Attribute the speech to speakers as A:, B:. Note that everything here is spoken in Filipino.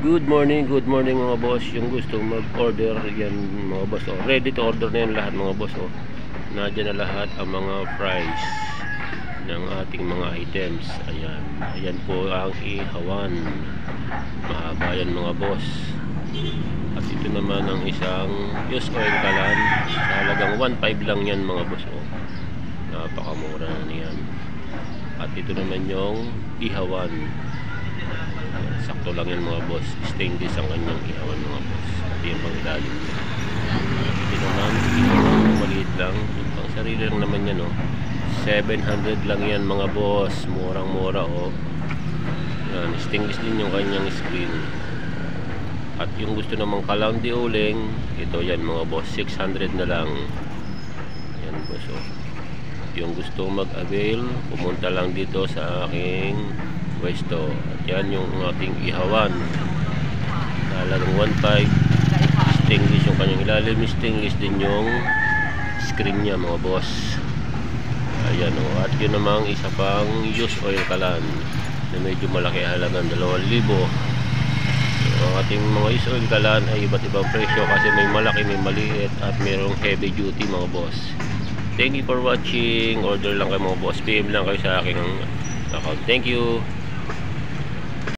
A: Good morning mga boss. Yung gusto mag-order yan mga boss. Oh, ready to order na yan lahat mga boss. Oh. Nandiyan na lahat ang mga price ng ating mga items. Ayan. Ayan po ang ihawan. Mahaba yan mga boss. At ito naman ang isang use oil kalan. Sa halagang 1.5 lang yan mga boss. Oh. Napakamura na yan. At ito naman yung ihawan. Sakto lang yan mga boss. Stainless ang kanyang ihawan mga boss. At yung pang ilalim. Ito naman, ihawan maliit lang. Yung pang sarili lang naman yan oh. 700 lang yan mga boss. Murang mura oh. Yan, stainless din yung kanyang screen. At yung gusto namang kalang di uling, ito yan mga boss, 600 na lang. Yan boss oh. Yung gusto mag-avail, pumunta lang dito sa aking pwesto. At yan yung ating ihawan. Halagang 1.5. Stainless yung kanyang ilalim. Stainless din yung screen niya mga boss. Ayan o. At yun namang isa pang use oil kalan na medyo malaki, halagang 2,000. Ang ating mga use oil kalan ay iba't ibang presyo kasi may malaki, may maliit at mayroong heavy duty mga boss. Thank you for watching. Order lang kayo mga boss. PM lang kayo sa aking account. Thank you.